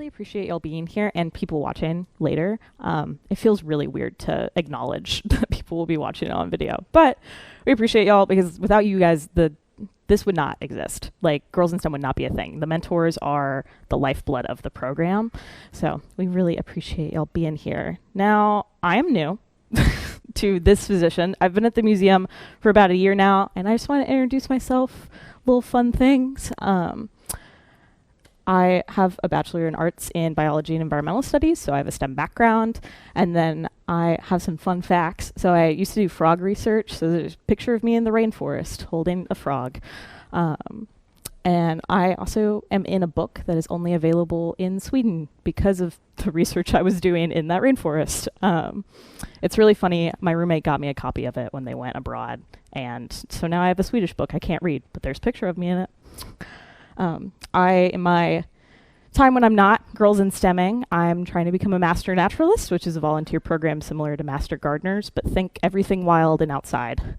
really appreciate y'all being here and people watching later. It feels really weird to acknowledge that people will be watching it on video, but we appreciate y'all because without you guys, this would not exist. Like, Girls in STEM would not be a thing. The mentors are the lifeblood of the program. So we really appreciate y'all being here. Now, I am new to this position. I've been at the museum for about a year now, and I just want to introduce myself, little fun things. I have a bachelor in arts in biology and environmental studies, so I have a STEM background. And then I have some fun facts. So I used to do frog research. So there's a picture of me in the rainforest holding a frog. And I also am in a book that is only available in Sweden because of the research I was doing in that rainforest. It's really funny. My roommate got me a copy of it when they went abroad. And so now I have a Swedish book I can't read, but there's a picture of me in it. In my time when I'm not Girls in STEMming, I'm trying to become a Master Naturalist, which is a volunteer program similar to Master Gardeners, but think everything wild and outside.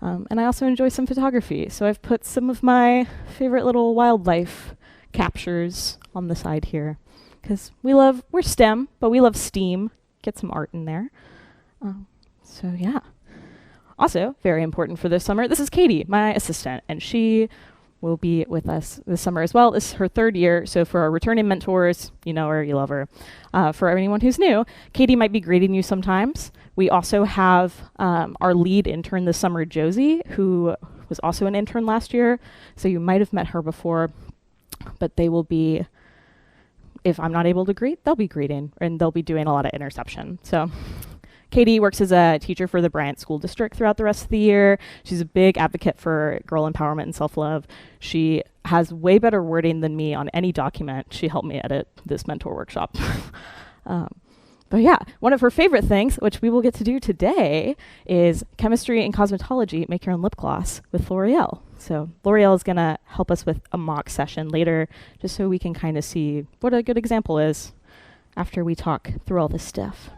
And I also enjoy some photography, so I've put some of my favorite little wildlife captures on the side here, because we're STEM, but we love STEAM. Get some art in there. So yeah. Also, very important for this summer, this is Katie, my assistant, and she will be with us this summer as well. This is her third year, so for our returning mentors, you know her, you love her. For anyone who's new, Katie might be greeting you sometimes. We also have our lead intern this summer, Josie, who was also an intern last year, so you might have met her before, but they will be, if I'm not able to greet, they'll be greeting, and they'll be doing a lot of interception. So Katie works as a teacher for the Bryant School District throughout the rest of the year. She's a big advocate for girl empowerment and self-love. She has way better wording than me on any document. She helped me edit this mentor workshop. But yeah, one of her favorite things, which we will get to do today, is chemistry and cosmetology, make your own lip gloss with Loreal. So Loreal is going to help us with a mock session later, just so we can kind of see what a good example is after we talk through all this stuff.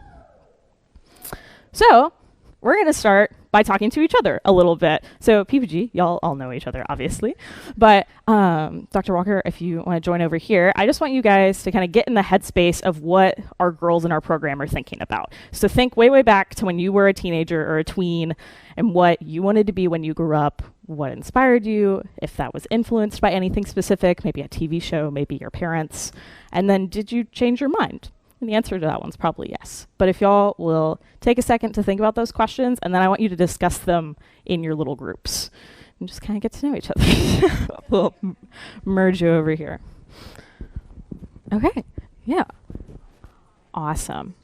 So we're going to start by talking to each other a little bit. So PPG, y'all all know each other, obviously. But Dr. Walker, if you want to join over here, I just want you guys to kind of get in the headspace of what our girls in our program are thinking about. So think way, way back to when you were a teenager or a tween and what you wanted to be when you grew up, what inspired you, if that was influenced by anything specific, maybe a TV show, maybe your parents. And then did you change your mind? And the answer to that one's probably yes. But if y'all will take a second to think about those questions, and then I want you to discuss them in your little groups and just kind of get to know each other. We'll merge you over here. Okay, yeah. Awesome.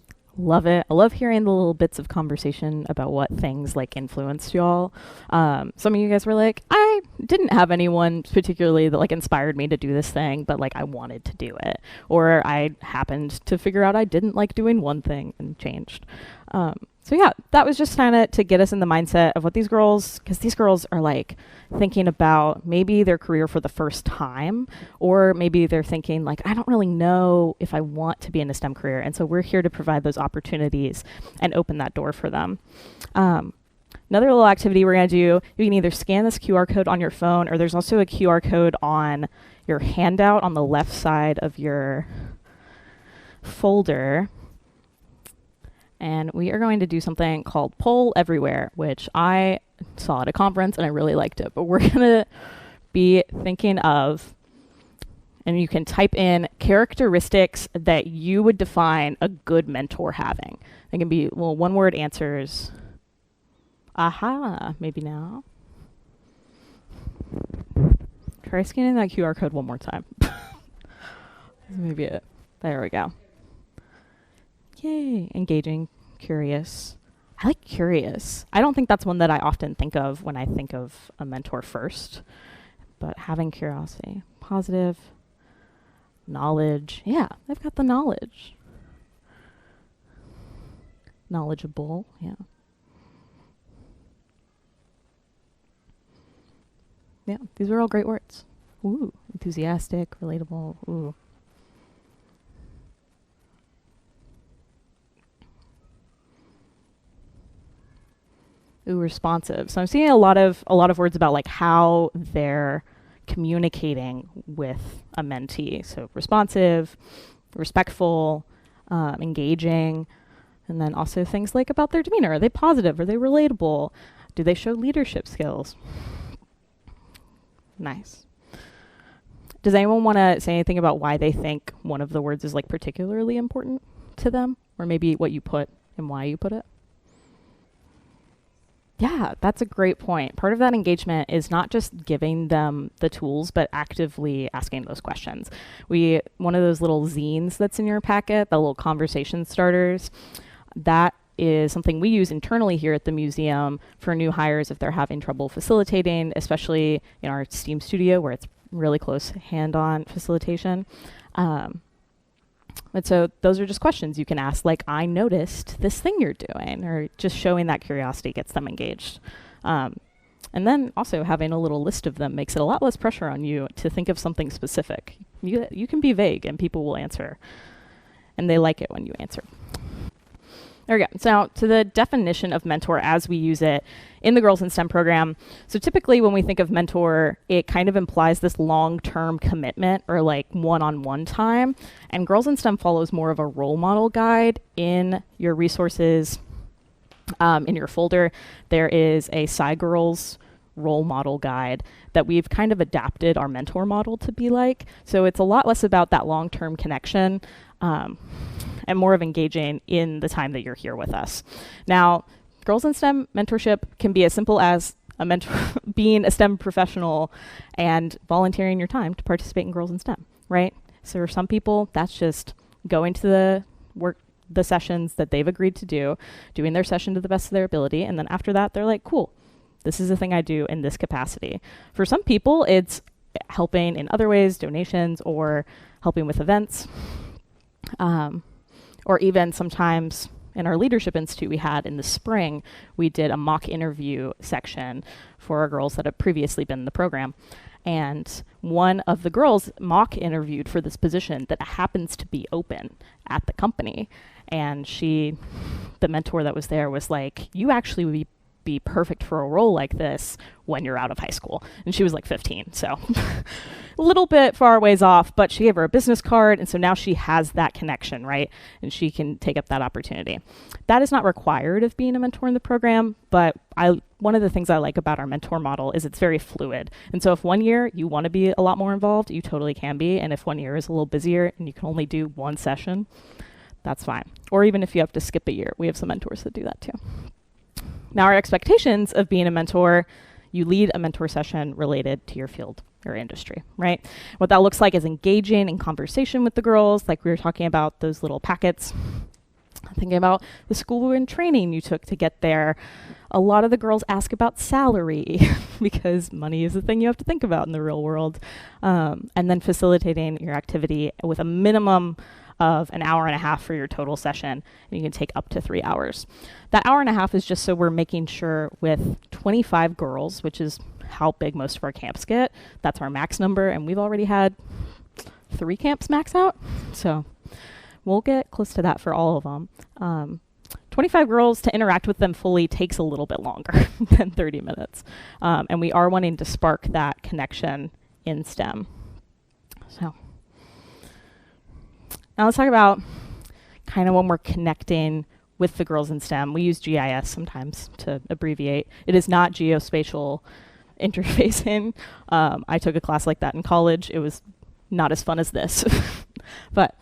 Love it. I love hearing the little bits of conversation about what things like influenced y'all. Some of you guys were like, I didn't have anyone particularly that like inspired me to do this thing, but like I wanted to do it. Or I happened to figure out I didn't like doing one thing and changed. So yeah, that was just kind of to get us in the mindset of what these girls, because these girls are like thinking about maybe their career for the first time, or maybe they're thinking like, I don't really know if I want to be in a STEM career. And so we're here to provide those opportunities and open that door for them. Another little activity we're going to do, you can either scan this QR code on your phone, or there's also a QR code on your handout on the left side of your folder. And we are going to do something called Poll Everywhere, which I saw at a conference and I really liked it. But we're going to be thinking of, and you can type in characteristics that you would define a good mentor having. They can be little one-word answers. Aha, maybe now. Try scanning that QR code one more time. Maybe it. There we go. Yay, engaging, curious. I like curious. I don't think that's one that I often think of when I think of a mentor first, but having curiosity. Positive, knowledge. Yeah, they've got the knowledge. Knowledgeable, yeah. Yeah, these are all great words. Ooh, enthusiastic, relatable, ooh. Ooh, responsive. So I'm seeing a lot of words about like how they're communicating with a mentee. So responsive, respectful, engaging, and then also things like about their demeanor. Are they positive? Are they relatable? Do they show leadership skills? Nice. Does anyone want to say anything about why they think one of the words is like particularly important to them? Or maybe what you put and why you put it? Yeah, that's a great point. Part of that engagement is not just giving them the tools, but actively asking those questions. One of those little zines that's in your packet, the little conversation starters, that is something we use internally here at the museum for new hires if they're having trouble facilitating, especially in our STEAM studio where it's really close hand-on facilitation. And so those are just questions you can ask, like, I noticed this thing you're doing, or just showing that curiosity gets them engaged. And then also having a little list of them makes it a lot less pressure on you to think of something specific. You can be vague and people will answer. And they like it when you answer. There we go. So now to the definition of mentor as we use it in the Girls in STEM program. So typically when we think of mentor, it kind of implies this long-term commitment or like one-on-one time. And Girls in STEM follows more of a role model guide. In your resources, in your folder, there is a Girls role model guide that we've kind of adapted our mentor model to be like. So it's a lot less about that long-term connection and more of engaging in the time that you're here with us. Now, Girls in STEM mentorship can be as simple as being a STEM professional and volunteering your time to participate in Girls in STEM, right? So for some people, that's just going to the sessions that they've agreed to do, doing their session to the best of their ability, and then after that, they're like, cool, this is the thing I do in this capacity. For some people, it's helping in other ways, donations, or helping with events. Or even sometimes in our Leadership Institute we had in the spring, we did a mock interview section for our girls that had previously been in the program. And one of the girls mock interviewed for this position that happens to be open at the company. And the mentor that was there was like, you actually would be perfect for a role like this when you're out of high school. And she was like 15, so a little bit far ways off, but she gave her a business card, and so now she has that connection, right? And she can take up that opportunity. That is not required of being a mentor in the program, but one of the things I like about our mentor model is it's very fluid. And so if one year you want to be a lot more involved, you totally can be. And if one year is a little busier and you can only do one session, that's fine. Or even if you have to skip a year, we have some mentors that do that too. Now, our expectations of being a mentor, you lead a mentor session related to your field or industry, right? What that looks like is engaging in conversation with the girls, like we were talking about those little packets. Thinking about the school and training you took to get there. A lot of the girls ask about salary because money is the thing you have to think about in the real world. And then facilitating your activity with a minimum of an hour and a half for your total session, and you can take up to 3 hours. That hour and a half is just so we're making sure with 25 girls, which is how big most of our camps get, that's our max number, and we've already had 3 camps max out, so we'll get close to that for all of them. 25 girls, to interact with them fully takes a little bit longer than 30 minutes, and we are wanting to spark that connection in STEM. So now let's talk about kind of when we're connecting with the girls in STEM. We use GIS sometimes to abbreviate. It is not geospatial interfacing. I took a class like that in college. It was not as fun as this. But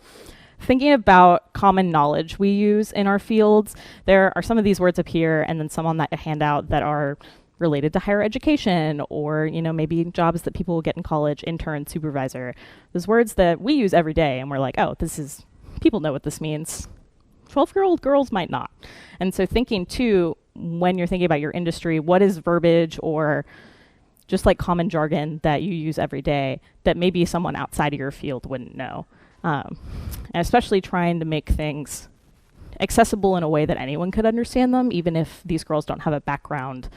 thinking about common knowledge we use in our fields, there are some of these words up here and then some on that handout that are related to higher education or, maybe jobs that people will get in college, intern, supervisor. Those words that we use every day and we're like, oh, people know what this means. 12-year-old girls might not. And so thinking too, when you're thinking about your industry, what is verbiage or just like common jargon that you use every day that maybe someone outside of your field wouldn't know? And especially trying to make things accessible in a way that anyone could understand them, even if these girls don't have a background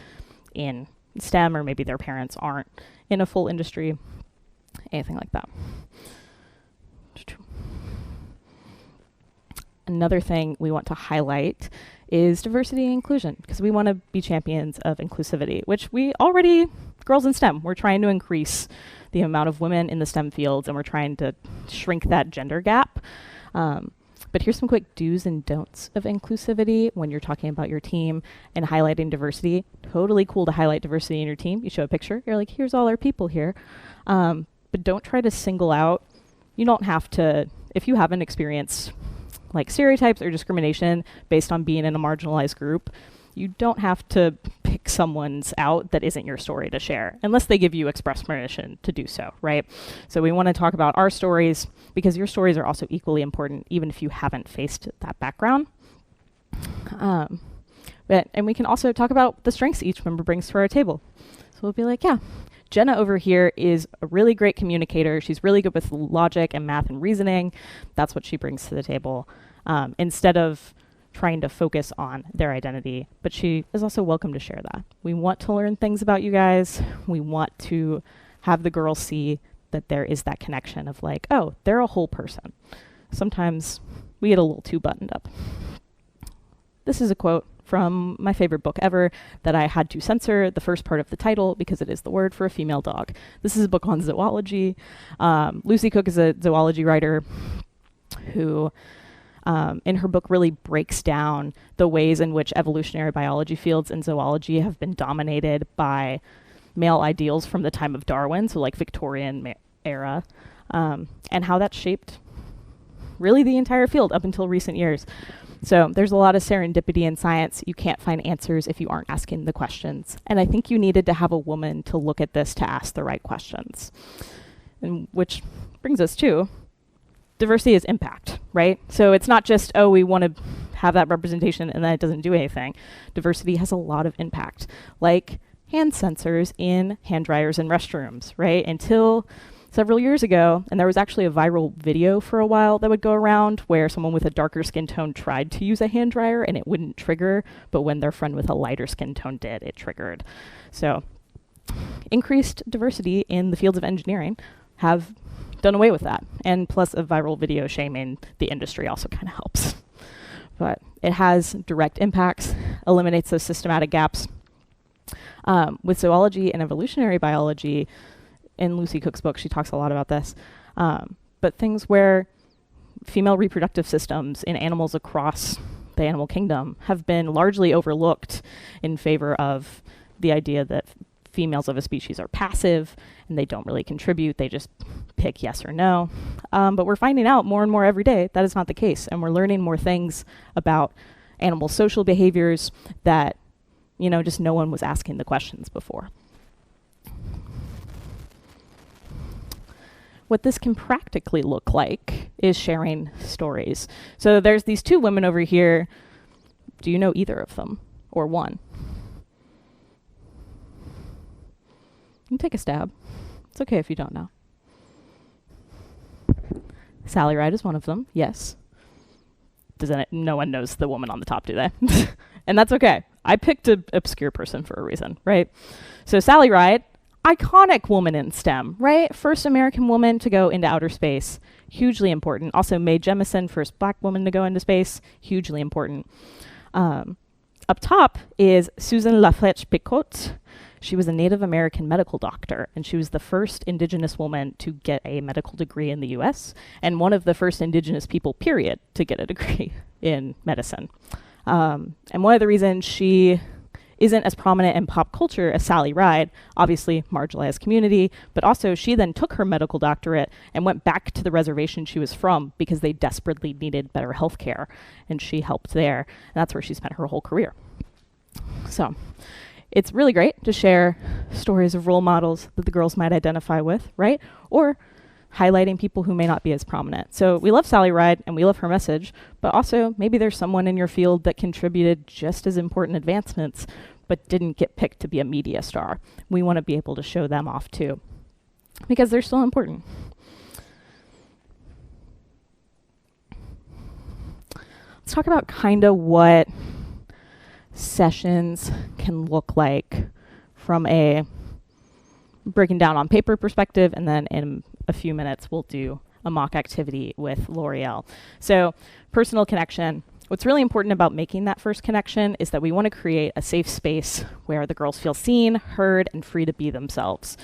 in STEM or maybe their parents aren't in a full industry, anything like that. Another thing we want to highlight is diversity and inclusion, because we want to be champions of inclusivity, which Girls in STEM, we're trying to increase the amount of women in the STEM fields and we're trying to shrink that gender gap. But here's some quick do's and don'ts of inclusivity when you're talking about your team and highlighting diversity. Totally cool to highlight diversity in your team. You show a picture, you're like, here's all our people here. But don't try to single out. You don't have to, if you haven't experienced like stereotypes or discrimination based on being in a marginalized group, you don't have to pick someone's out that isn't your story to share, unless they give you express permission to do so, right? So we want to talk about our stories because your stories are also equally important, even if you haven't faced that background. And we can also talk about the strengths each member brings to our table. So we'll be like, yeah, Jenna over here is a really great communicator. She's really good with logic and math and reasoning. That's what she brings to the table. Instead of trying to focus on their identity, but she is also welcome to share that. We want to learn things about you guys. We want to have the girls see that there is that connection of like, oh, they're a whole person. Sometimes we get a little too buttoned up. This is a quote from my favorite book ever that I had to censor the first part of the title because it is the word for a female dog. This is a book on zoology. Lucy Cook is a zoology writer who in her book really breaks down the ways in which evolutionary biology fields and zoology have been dominated by male ideals from the time of Darwin, so like Victorian era, and how that shaped really the entire field up until recent years. So there's a lot of serendipity in science. You can't find answers if you aren't asking the questions. And I think you needed to have a woman to look at this to ask the right questions. And which brings us to diversity is impact, right? So it's not just, oh, we want to have that representation and then it doesn't do anything. Diversity has a lot of impact, like hand sensors in hand dryers and restrooms, right? Until several years ago, and there was actually a viral video for a while that would go around where someone with a darker skin tone tried to use a hand dryer and it wouldn't trigger, but when their friend with a lighter skin tone did, it triggered. So increased diversity in the fields of engineering have done away with that. And plus a viral video shaming the industry also kind of helps. But it has direct impacts, eliminates those systematic gaps. With zoology and evolutionary biology, in Lucy Cook's book, she talks a lot about this. But things where female reproductive systems in animals across the animal kingdom have been largely overlooked in favor of the idea that females of a species are passive and they don't really contribute. They just pick yes or no. But we're finding out more and more every day that is not the case. And we're learning more things about animal social behaviors that, you know, just no one was asking the questions before. What this can practically look like is sharing stories. So there's these two women over here. Do you know either of them or one? You can take a stab. It's okay if you don't know. Sally Ride is one of them, yes. No one knows the woman on the top, do they? And that's okay. I picked an obscure person for a reason, right? So Sally Ride, iconic woman in STEM, right? First American woman to go into outer space, hugely important. Also Mae Jemison, first black woman to go into space, hugely important. Up top is Susan Laflèche-Picotte. She was a Native American medical doctor, and she was the first Indigenous woman to get a medical degree in the US, and one of the first Indigenous people, period, to get a degree in medicine. And one of the reasons she isn't as prominent in pop culture as Sally Ride, obviously marginalized community, but also she then took her medical doctorate and went back to the reservation she was from because they desperately needed better health care, and she helped there, and that's where she spent her whole career. So it's really great to share stories of role models that the girls might identify with, right? Or highlighting people who may not be as prominent. So we love Sally Ride and we love her message, but also maybe there's someone in your field that contributed just as important advancements but didn't get picked to be a media star. We want to be able to show them off too, because they're still important. Let's talk about kind of what sessions can look like from a breaking down on paper perspective, and then in a few minutes we'll do a mock activity with Loreal. So personal connection. What's really important about making that first connection is that we want to create a safe space where the girls feel seen, heard, and free to be themselves.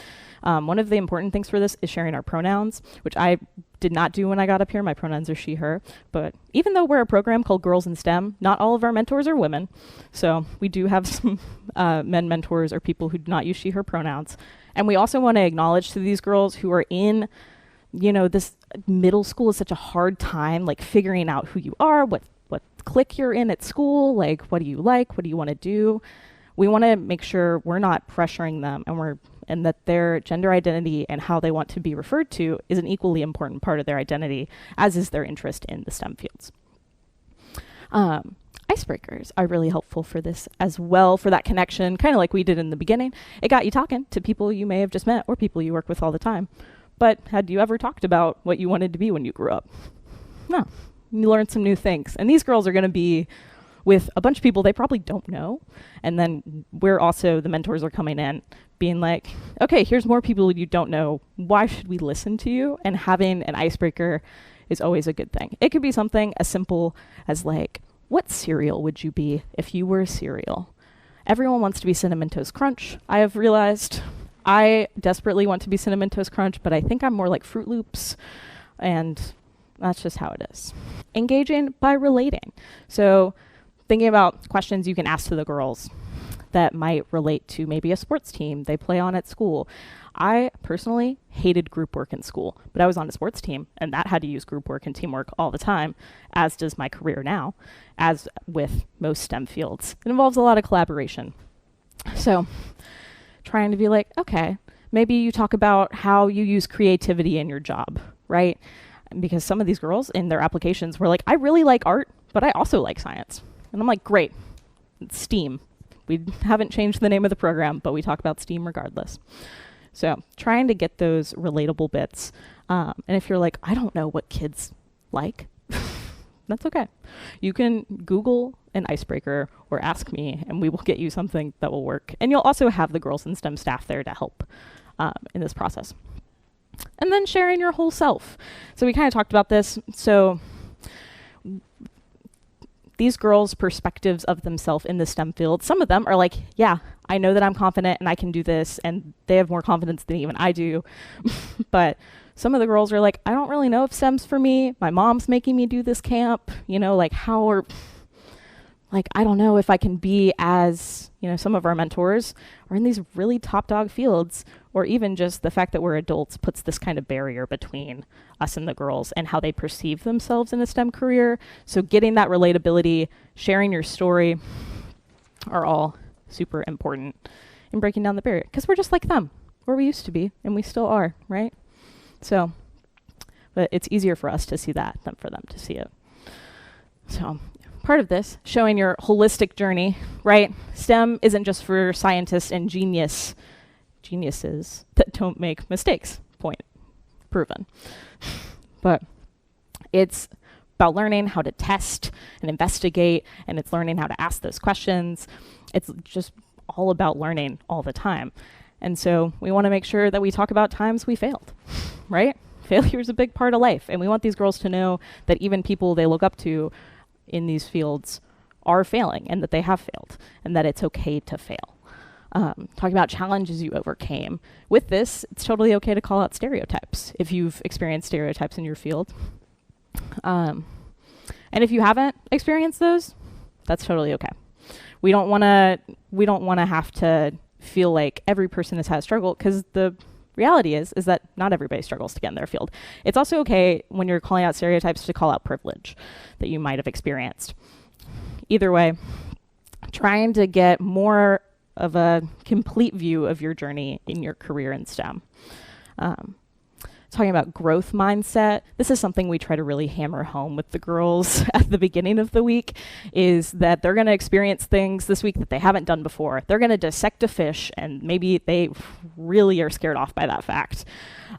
One of the important things for this is sharing our pronouns, which I did not do when I got up here. My pronouns are she, her. But even though we're a program called Girls in STEM, not all of our mentors are women. So we do have some men mentors or people who do not use she, her pronouns. And we also want to acknowledge to these girls who are in, this middle school is such a hard time, like figuring out who you are, what clique you're in at school, like what do you like, what do you want to do. We want to make sure we're not pressuring them and that their gender identity and how they want to be referred to is an equally important part of their identity, as is their interest in the STEM fields. Icebreakers are really helpful for this as well, for that connection, kind of like we did in the beginning. It got you talking to people you may have just met or people you work with all the time. But had you ever talked about what you wanted to be when you grew up? No. You learned some new things. And these girls are going to be with a bunch of people they probably don't know. And then we're also, the mentors are coming in being like, okay, here's more people you don't know. Why should we listen to you? And having an icebreaker is always a good thing. It could be something as simple as like, what cereal would you be if you were a cereal? Everyone wants to be Cinnamon Toast Crunch. I have realized I desperately want to be Cinnamon Toast Crunch, but I think I'm more like Fruit Loops, and that's just how it is. Engaging by relating. So thinking about questions you can ask to the girls that might relate to maybe a sports team they play on at school. I personally hated group work in school, but I was on a sports team, and that had to use group work and teamwork all the time, as does my career now, as with most STEM fields. It involves a lot of collaboration. So trying to be like, okay, maybe you talk about how you use creativity in your job, right? Because some of these girls in their applications were like, I really like art, but I also like science. And I'm like, great, it's STEAM. We haven't changed the name of the program, but we talk about STEAM regardless. So trying to get those relatable bits. And if you're like, I don't know what kids like, that's okay. You can Google an icebreaker or ask me, and we will get you something that will work. And you'll also have the Girls in STEM staff there to help in this process. And then sharing your whole self. So we kind of talked about this. So these girls' perspectives of themselves in the STEM field, some of them are like, yeah, I know that I'm confident and I can do this, and they have more confidence than even I do. But some of the girls are like, I don't really know if STEM's for me. My mom's making me do this camp, like I don't know if I can be as, some of our mentors are in these really top dog fields, or even just the fact that we're adults puts this kind of barrier between us and the girls and how they perceive themselves in a STEM career. So getting that relatability, sharing your story are all super important in breaking down the barrier, because we're just like them, or we used to be, and we still are, right? So, but it's easier for us to see that than for them to see it. So part of this, showing your holistic journey, right? STEM isn't just for scientists and geniuses that don't make mistakes. Point proven. But it's about learning how to test and investigate, and it's learning how to ask those questions. It's just all about learning all the time. And so we want to make sure that we talk about times we failed, right? Failure is a big part of life, and we want these girls to know that even people they look up to in these fields are failing, and that they have failed, and that it's okay to fail. Talking about challenges you overcame. With this, it's totally okay to call out stereotypes if you've experienced stereotypes in your field. And if you haven't experienced those, that's totally okay. We don't want to have to feel like every person has had a struggle, because the reality is that not everybody struggles to get in their field. It's also okay when you're calling out stereotypes to call out privilege that you might have experienced. Either way, trying to get more of a complete view of your journey in your career in STEM. Talking about growth mindset, this is something we try to really hammer home with the girls at the beginning of the week, is that they're going to experience things this week that they haven't done before. They're going to dissect a fish, and maybe they really are scared off by that fact.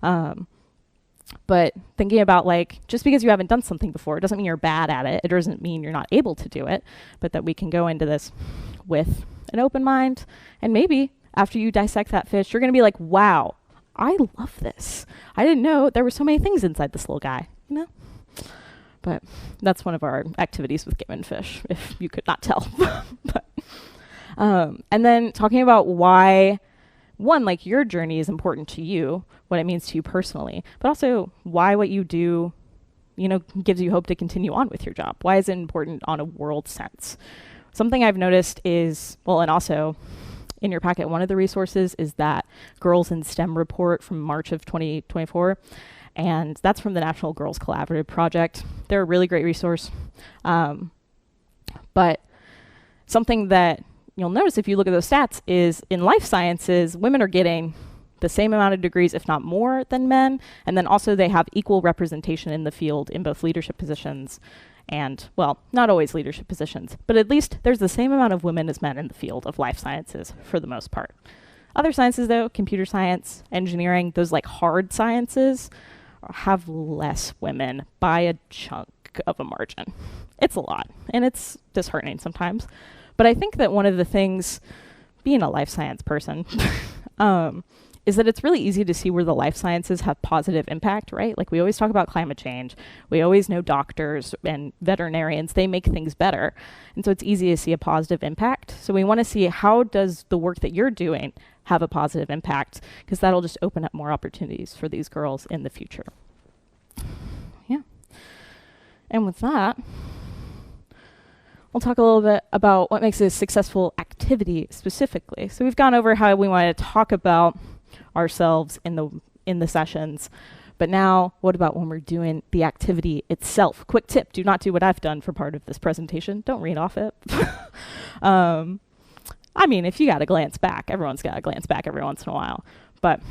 But thinking about, just because you haven't done something before, it doesn't mean you're bad at it. It doesn't mean you're not able to do it, but that we can go into this with an open mind. And maybe after you dissect that fish, you're going to be like, wow, I love this. I didn't know there were so many things inside this little guy, But that's one of our activities with Game and Fish, if you could not tell. And then talking about why one, like your journey is important to you, what it means to you personally, but also why what you do, gives you hope to continue on with your job. Why is it important on a world sense? Something I've noticed is, and also in your packet, one of the resources is that Girls in STEM report from March of 2024. And that's from the National Girls Collaborative Project. They're a really great resource. But something that you'll notice if you look at those stats is in life sciences, women are getting the same amount of degrees, if not more, than men. And then also they have equal representation in the field in both leadership positions and, not always leadership positions, but at least there's the same amount of women as men in the field of life sciences for the most part. Other sciences, though, computer science, engineering, those like hard sciences, have less women by a chunk of a margin. It's a lot, and it's disheartening sometimes. But I think that one of the things, being a life science person, is that it's really easy to see where the life sciences have positive impact, right? Like we always talk about climate change. We always know doctors and veterinarians, they make things better. And so it's easy to see a positive impact. So we want to see, how does the work that you're doing have a positive impact? Because that'll just open up more opportunities for these girls in the future. Yeah. And with that, we'll talk a little bit about what makes a successful activity specifically. So we've gone over how we want to talk about ourselves in the sessions, but now what about when we're doing the activity itself? Quick tip, do not do what I've done for part of this presentation. Don't read off it. If you got to glance back, everyone's got to glance back every once in a while, but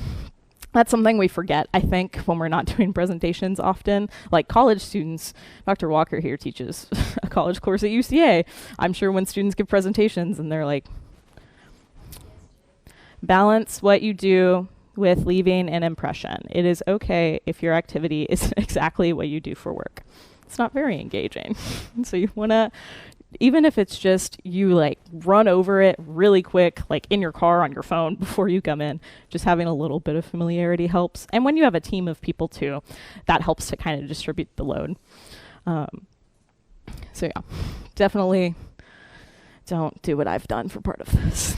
that's something we forget, I think, when we're not doing presentations often. Like college students, Dr. Walker here teaches a college course at UCA. I'm sure when students give presentations and they're like, balance what you do with leaving an impression. It is okay if your activity is exactly what you do for work. It's not very engaging. So you want to, even if it's just you like run over it really quick, like in your car on your phone before you come in, just having a little bit of familiarity helps. And when you have a team of people too, that helps to kind of distribute the load. So yeah, definitely don't do what I've done for part of this.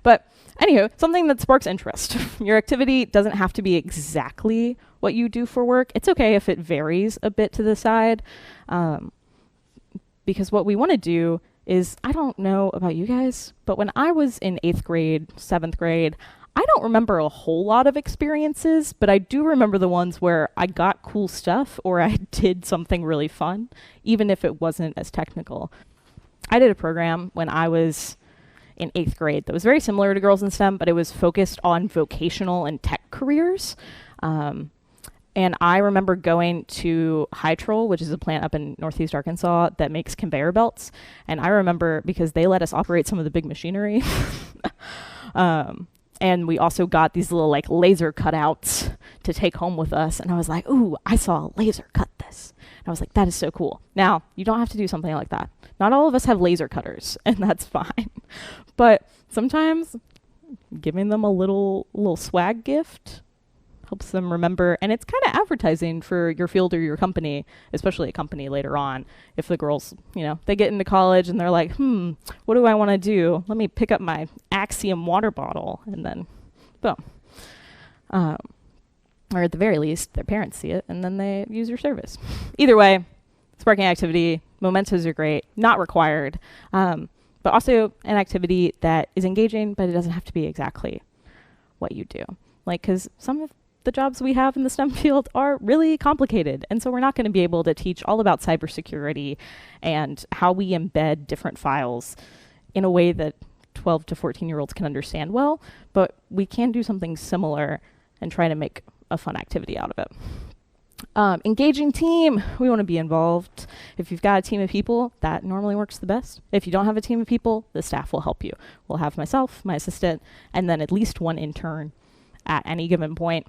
But anywho, something that sparks interest. Your activity doesn't have to be exactly what you do for work. It's okay if it varies a bit to the side. Because what we want to do is, I don't know about you guys, but when I was in 8th grade, 7th grade, I don't remember a whole lot of experiences, but I do remember the ones where I got cool stuff or I did something really fun, even if it wasn't as technical. I did a program when I was in 8th grade that was very similar to Girls in STEM, but it was focused on vocational and tech careers. And I remember going to Hytrol, which is a plant up in Northeast Arkansas that makes conveyor belts. And I remember because they let us operate some of the big machinery. And we also got these little like laser cutouts to take home with us. And I was like, ooh, I saw a laser cut this. And I was like, that is so cool. Now, you don't have to do something like that. Not all of us have laser cutters, and that's fine. But sometimes giving them a little swag gift helps them remember, and it's kind of advertising for your field or your company, especially a company later on. If the girls, they get into college and they're like, what do I want to do? Let me pick up my Axiom water bottle, and then boom. Or at the very least, their parents see it, and then they use your service. Either way, sparking activity, mementos are great, not required, but also an activity that is engaging, but it doesn't have to be exactly what you do. Like, because some of the jobs we have in the STEM field are really complicated. And so we're not going to be able to teach all about cybersecurity and how we embed different files in a way that 12 to 14-year-olds can understand well, but we can do something similar and try to make a fun activity out of it. Engaging team, we want to be involved. If you've got a team of people, that normally works the best. If you don't have a team of people, the staff will help you. We'll have myself, my assistant, and then at least one intern at any given point.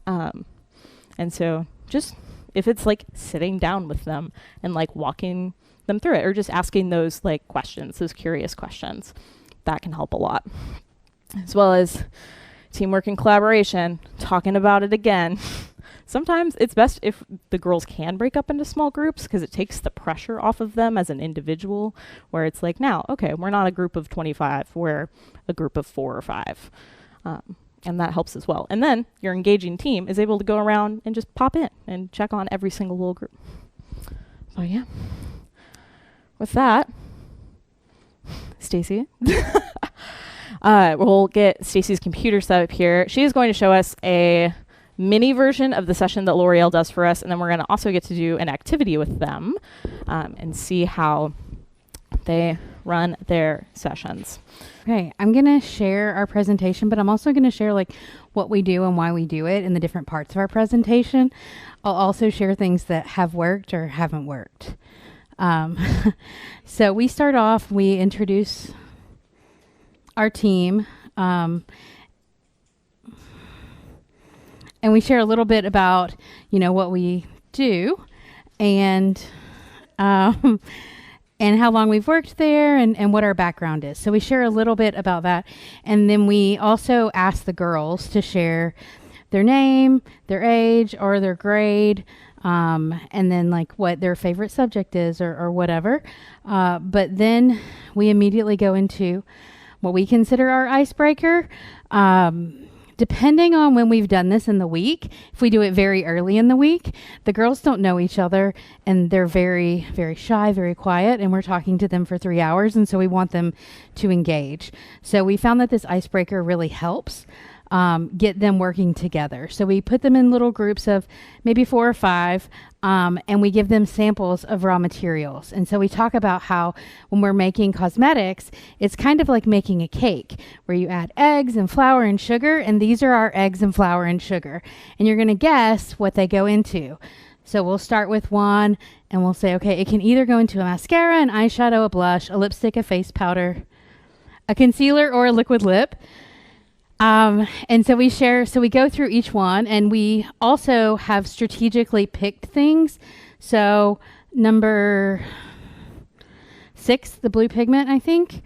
And so just if it's like sitting down with them and like walking them through it, or just asking those like questions, those curious questions, that can help a lot. As well as teamwork and collaboration, talking about it again. Sometimes it's best if the girls can break up into small groups because it takes the pressure off of them as an individual, where it's like, now, okay, we're not a group of 25, we're a group of 4 or 5. And that helps as well. And then your engaging team is able to go around and just pop in and check on every single little group. So yeah. With that, Stacy, we'll get Stacy's computer set up here. She is going to show us a mini version of the session that Loreal does for us, and then we're going to also get to do an activity with them and see how they run their sessions. Okay, I'm going to share our presentation, but I'm also going to share like what we do and why we do it in the different parts of our presentation. I'll also share things that have worked or haven't worked. So we start off, we introduce our team, and we share a little bit about, what we do and how long we've worked there and what our background is. So we share a little bit about that. And then we also ask the girls to share their name, their age, or their grade, and then like what their favorite subject is or whatever. But then we immediately go into what we consider our icebreaker. Depending on when we've done this in the week, if we do it very early in the week, the girls don't know each other and they're very, very shy, very quiet, and we're talking to them for 3 hours, and so we want them to engage. So we found that this icebreaker really helps get them working together. So we put them in little groups of maybe 4 or 5, and we give them samples of raw materials. And so we talk about how when we're making cosmetics, it's kind of like making a cake where you add eggs and flour and sugar, and these are our eggs and flour and sugar. And you're going to guess what they go into. So we'll start with one and we'll say, okay, it can either go into a mascara, an eyeshadow, a blush, a lipstick, a face powder, a concealer, or a liquid lip. And so we go through each one, and we also have strategically picked things. So number 6, the blue pigment, I think,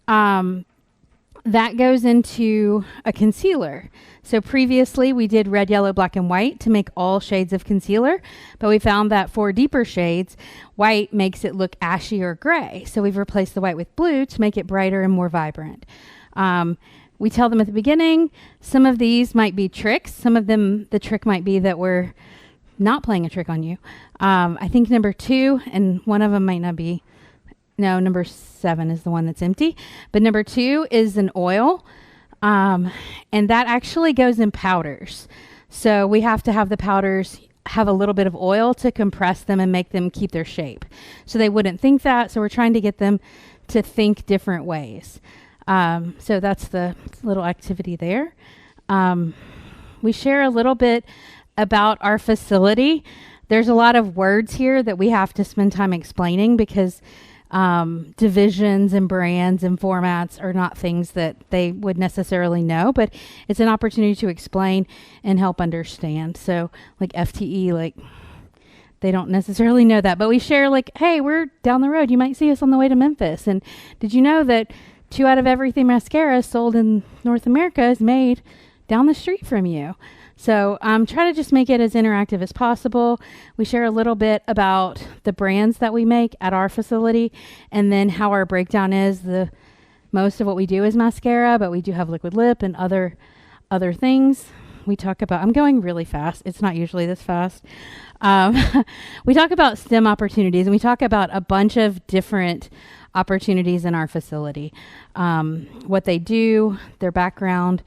that goes into a concealer. So previously we did red, yellow, black, and white to make all shades of concealer, but we found that for deeper shades, white makes it look ashy or gray. So we've replaced the white with blue to make it brighter and more vibrant. We tell them at the beginning, some of these might be tricks. Some of them, the trick might be that we're not playing a trick on you. I think number 2, and one of them might not be, no, number 7 is the one that's empty. But number 2 is an oil, and that actually goes in powders. So we have to have the powders have a little bit of oil to compress them and make them keep their shape. So they wouldn't think that, so we're trying to get them to think different ways. So that's the little activity there. We share a little bit about our facility. There's a lot of words here that we have to spend time explaining because divisions and brands and formats are not things that they would necessarily know, but it's an opportunity to explain and help understand. So like FTE, like they don't necessarily know that, but we share like, hey, we're down the road. You might see us on the way to Memphis. And did you know that 2 out of every 3 mascara sold in North America is made down the street from you? So try to just make it as interactive as possible. We share a little bit about the brands that we make at our facility, and then how our breakdown is. Most of what we do is mascara, but we do have liquid lip and other things. We talk about, I'm going really fast. It's not usually this fast. We talk about STEM opportunities, and we talk about a bunch of different opportunities in our facility. What they do, their background,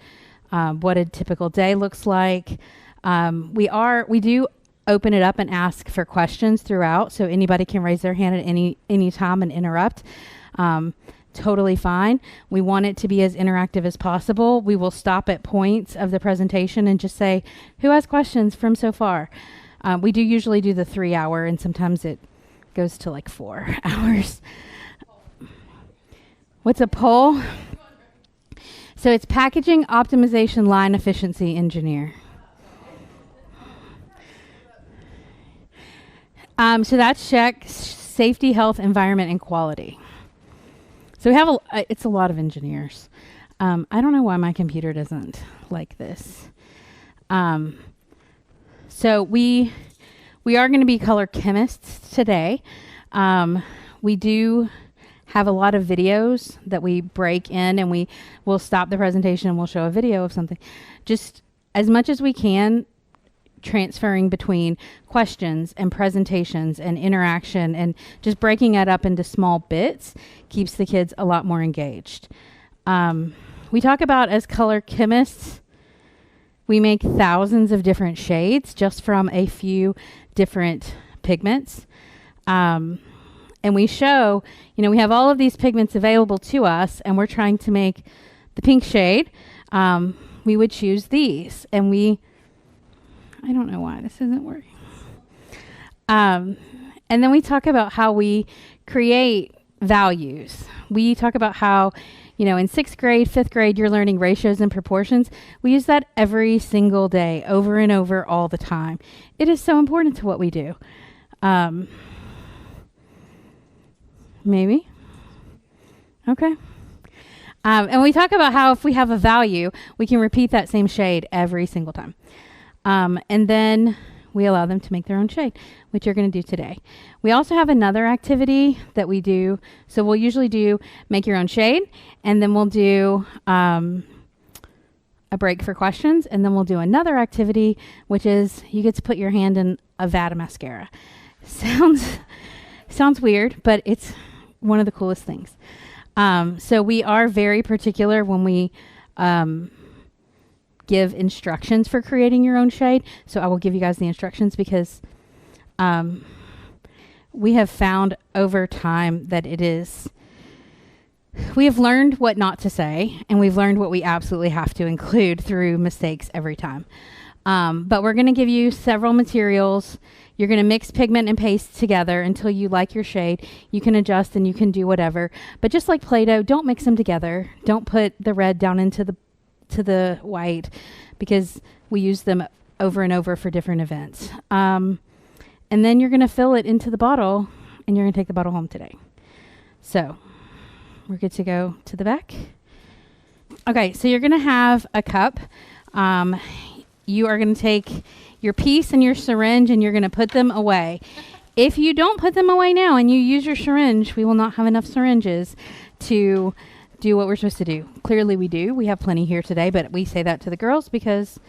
what a typical day looks like. We do open it up and ask for questions throughout, so anybody can raise their hand at any time and interrupt. Totally fine. We want it to be as interactive as possible. We will stop at points of the presentation and just say, who has questions from so far? We do usually do the 3 hour, and sometimes it goes to like 4 hours. What's a poll? So it's packaging optimization line efficiency engineer. So that's check safety, health, environment, and quality. So we have it's a lot of engineers. I don't know why my computer doesn't like this. So we are going to be color chemists today. We do have a lot of videos that we break in, and we will stop the presentation and we'll show a video of something. Just as much as we can, transferring between questions and presentations and interaction, and just breaking it up into small bits keeps the kids a lot more engaged. We talk about, as color chemists, we make thousands of different shades just from a few different pigments. And we show, we have all of these pigments available to us, and we're trying to make the pink shade. We would choose these, and I don't know why this isn't working. And then we talk about how we create values. We talk about how, in 6th grade, 5th grade, you're learning ratios and proportions. We use that every single day, over and over, all the time. It is so important to what we do. Maybe? Okay. And we talk about how if we have a value, we can repeat that same shade every single time. And then we allow them to make their own shade, which you're going to do today. We also have another activity that we do. So we'll usually do make your own shade, and then we'll do a break for questions, and then we'll do another activity, which is you get to put your hand in a vat of mascara. Sounds weird, but it's one of the coolest things. So we are very particular when we give instructions for creating your own shade. So I will give you guys the instructions because we have found over time that we have learned what not to say, and we've learned what we absolutely have to include through mistakes every time. But we're going to give you several materials. You're going to mix pigment and paste together until you like your shade. You can adjust and you can do whatever. But just like Play-Doh, don't mix them together. Don't put the red down into the white, because we use them over and over for different events. And then you're going to fill it into the bottle, and you're going to take the bottle home today. So we're good to go to the back. Okay, so you're going to have a cup. You are going to take your piece and your syringe, and you're going to put them away. If you don't put them away now and you use your syringe, we will not have enough syringes to do what we're supposed to do. Clearly we do. We have plenty here today, but we say that to the girls because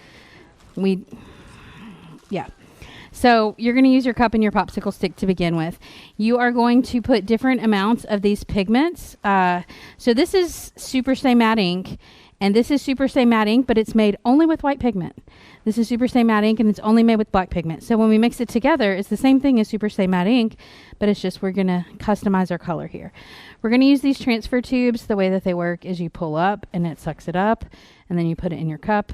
So you're going to use your cup and your popsicle stick to begin with. You are going to put different amounts of these pigments. So this is Super Stay Matte ink, and this is Super Stay Matte ink, but it's made only with white pigment. This is Super Stay Matte ink, and it's only made with black pigment. So when we mix it together, it's the same thing as Super Stay Matte ink, but it's just we're going to customize our color here. We're going to use these transfer tubes. The way that they work is you pull up, and it sucks it up, and then you put it in your cup.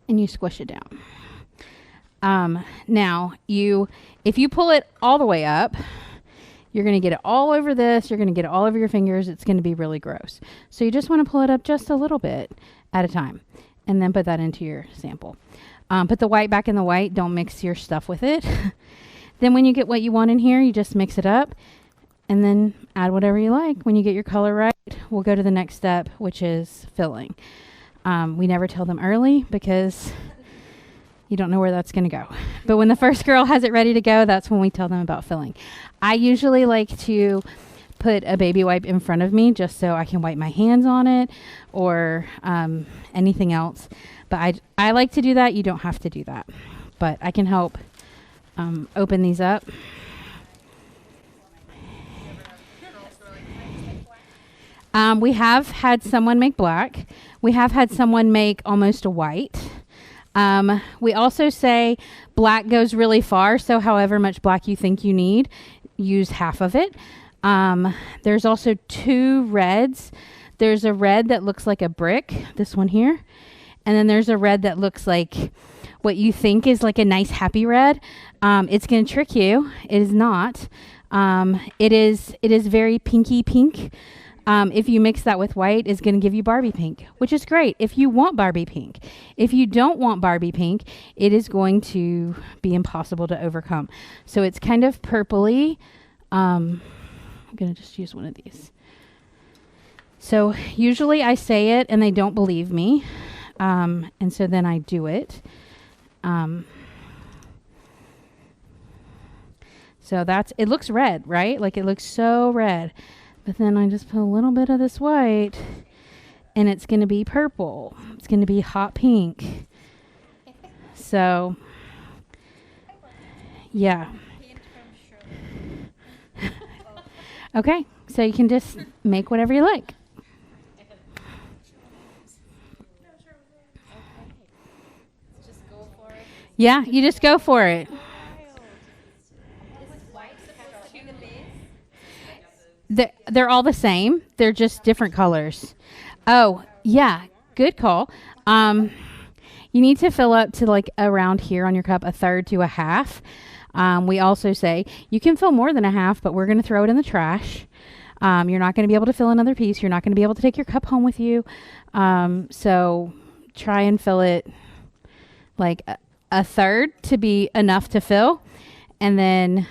And you squish it down. Now, if you pull it all the way up, you're going to get it all over this. You're going to get it all over your fingers. It's going to be really gross. So you just want to pull it up just a little bit at a time, and then put that into your sample. Put the white back in the white. Don't mix your stuff with it. Then when you get what you want in here, you just mix it up, and then add whatever you like. When you get your color right, we'll go to the next step, which is filling. We never tell them early because you don't know where that's going to go. But when the first girl has it ready to go, that's when we tell them about filling. I usually like to put a baby wipe in front of me just so I can wipe my hands on it or anything else. But I like to do that. You don't have to do that. But I can help open these up. We have had someone make black. We have had someone make almost a white. We also say black goes really far, so however much black you think you need, use half of it. There's also 2 reds. There's a red that looks like a brick, this one here, and then there's a red that looks like what you think is like a nice happy red. It's going to trick you. It is not. It is very pinky pink. If you mix that with white, it's going to give you Barbie pink, which is great if you want Barbie pink. If you don't want Barbie pink, it is going to be impossible to overcome. So it's kind of purpley. I'm going to just use one of these. So usually I say it and they don't believe me. And so then I do it. So it looks red, right? Like it looks so red. But then I just put a little bit of this white and it's going to be purple. It's going to be hot pink. So, yeah. Okay, so you can just make whatever you like. Yeah, you just go for it. They're all the same. They're just different colors. Oh, yeah, good call. You need to fill up to like around here on your cup, a third to a half. We also say you can fill more than a half, but we're going to throw it in the trash. You're not going to be able to fill another piece. You're not going to be able to take your cup home with you. So try and fill it like a third to be enough to fill. And then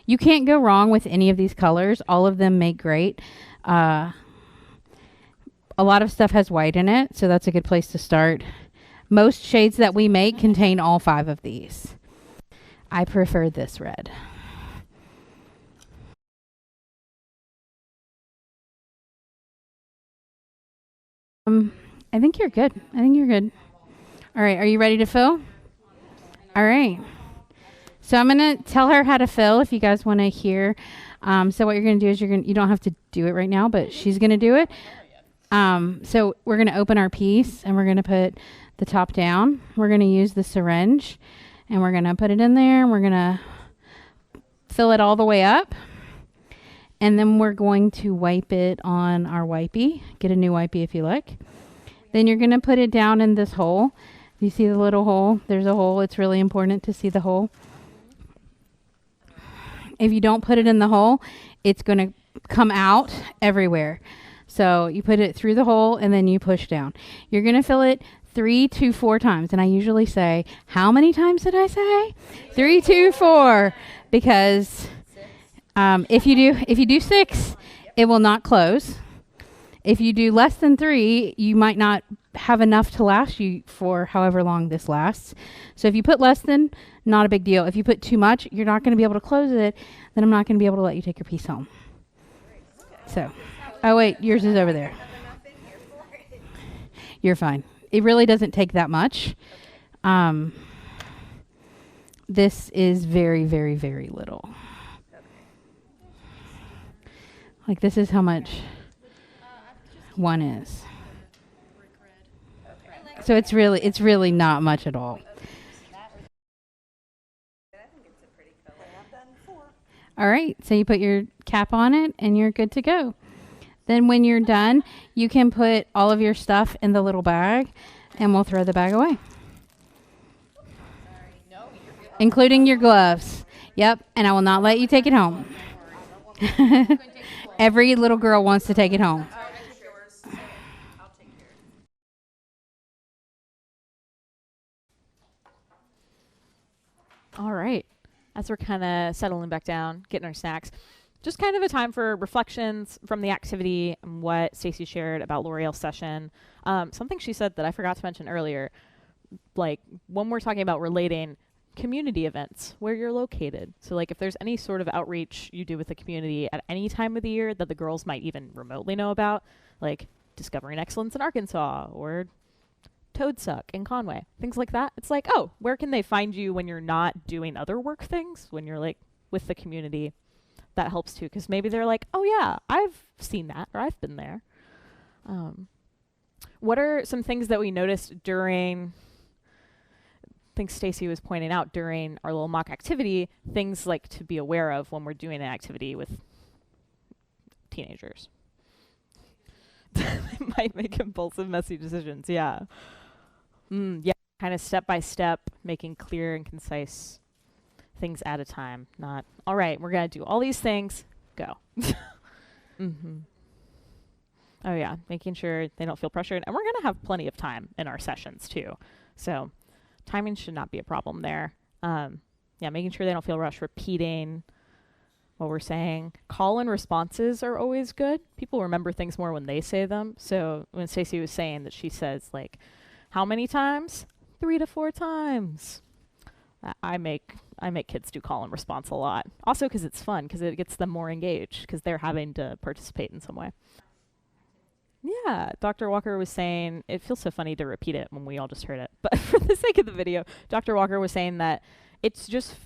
you can't go wrong with any of these colors. All of them make great. A lot of stuff has white in it, so that's a good place to start. Most shades that we make contain all 5 of these. I prefer this red. I think you're good. All right, are you ready to fill? All right. So I'm going to tell her how to fill if you guys want to hear. So what you're going to do is you don't have to do it right now, but she's going to do it. So we're going to open our piece and we're going to put the top down. We're going to use the syringe and we're going to put it in there. And we're going to fill it all the way up. And then we're going to wipe it on our wipey. Get a new wipey if you like. Then you're going to put it down in this hole. You see the little hole? There's a hole. It's really important to see the hole. If you don't put it in the hole, it's going to come out everywhere. So you put it through the hole and then you push down. You're going to fill it 3 to 4 times. And I usually say, how many times did I say? 3 to 4. Because if you do 6, it will not close. If you do less than 3, you might not have enough to last you for however long this lasts. So if you put less than, not a big deal. If you put too much, you're not going to be able to close it. Then I'm not going to be able to let you take your piece home. So, oh wait, yours is over there. You're fine. It really doesn't take that much. This is very, very, very little. Like this is how much one is. So it's really not much at all. All right, so you put your cap on it and you're good to go. Then when you're done, you can put all of your stuff in the little bag and we'll throw the bag away. Including your gloves. Yep, and I will not let you take it home. Every little girl wants to take it home. All right. As we're kind of settling back down, getting our snacks, just kind of a time for reflections from the activity and what Stacey shared about Loreal's session. Something she said that I forgot to mention earlier, like when we're talking about relating community events, where you're located. So like if there's any sort of outreach you do with the community at any time of the year that the girls might even remotely know about, like Discovering Excellence in Arkansas or Toadsuck in Conway, things like that. It's like, oh, where can they find you when you're not doing other work things, when you're like with the community? That helps too, because maybe they're like, oh yeah, I've seen that or I've been there. What are some things that we noticed during, I think Stacey was pointing out during our little mock activity, things like to be aware of when we're doing an activity with teenagers? They might make impulsive, messy decisions. Yeah. Yeah. Kind of step by step, making clear and concise things at a time. Not, all right, we're going to do all these things. Go. Mm-hmm. Oh, yeah. Making sure they don't feel pressured. And we're going to have plenty of time in our sessions, too. So timing should not be a problem there. Yeah, making sure they don't feel rushed, repeating what we're saying. Call and responses are always good. People remember things more when they say them. So when Stacey was saying that she says, like, how many times? 3 to 4 times. I make I make kids do call and response a lot. Also because it's fun, because it gets them more engaged, because they're having to participate in some way. Yeah, Dr. Walker was saying, it feels so funny to repeat it when we all just heard it, but for the sake of the video, Dr. Walker was saying that it's just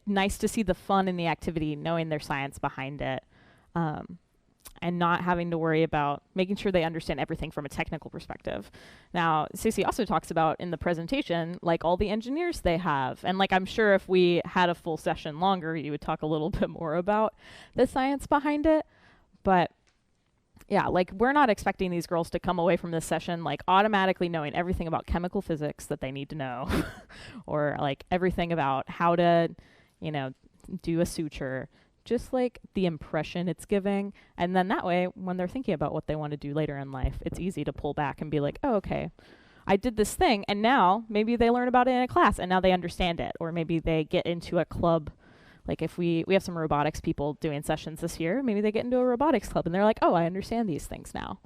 nice to see the fun in the activity, knowing there's science behind it, and not having to worry about making sure they understand everything from a technical perspective. Now, Stacey also talks about in the presentation, like all the engineers they have. And like, I'm sure if we had a full session longer, you would talk a little bit more about the science behind it. But yeah, like we're not expecting these girls to come away from this session like automatically knowing everything about chemical physics that they need to know, or like everything about how to, you know, do a suture. Just like the impression it's giving. And then that way, when they're thinking about what they want to do later in life, it's easy to pull back and be like, oh, okay, I did this thing, and now maybe they learn about it in a class, and now they understand it. Or maybe they get into a club. Like if we have some robotics people doing sessions this year, maybe they get into a robotics club and they're like, oh, I understand these things now.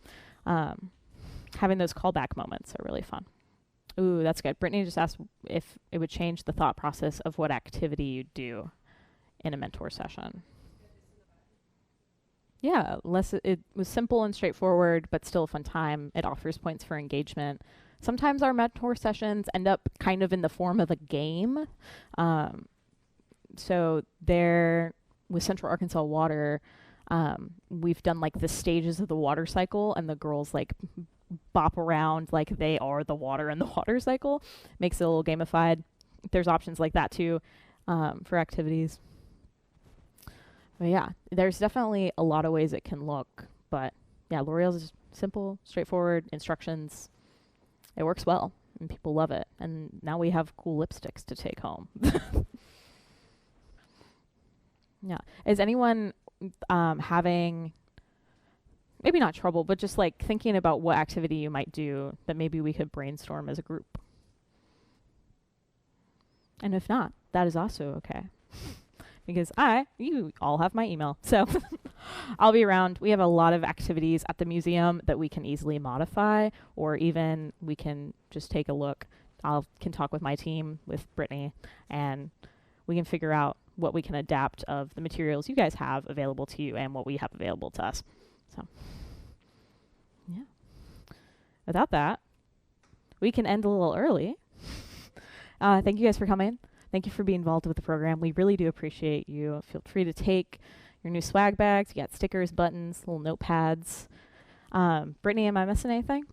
Having those callback moments are really fun. Ooh, that's good. Brittany just asked if it would change the thought process of what activity you do in a mentor session. Yeah, it was simple and straightforward, but still a fun time. It offers points for engagement. Sometimes our mentor sessions end up kind of in the form of a game. So there, with Central Arkansas Water, we've done like the stages of the water cycle, and the girls like bop around like they are the water in the water cycle. Makes it a little gamified. There's options like that too for activities. But yeah, there's definitely a lot of ways it can look. But yeah, Loreal's is simple, straightforward instructions. It works well, and people love it. And now we have cool lipsticks to take home. Yeah. Is anyone having, maybe not trouble, but just like thinking about what activity you might do that maybe we could brainstorm as a group? And if not, that is also okay. Because you all have my email. So I'll be around. We have a lot of activities at the museum that we can easily modify, or even we can just take a look. Can talk with my team, with Brittany, and we can figure out what we can adapt of the materials you guys have available to you and what we have available to us. So, yeah. Without that, we can end a little early. Thank you guys for coming. Thank you for being involved with the program. We really do appreciate you. Feel free to take your new swag bags. You got stickers, buttons, little notepads. Brittany, am I missing anything?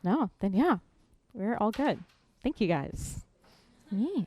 No? Then yeah, we're all good. Thank you guys. Yeah.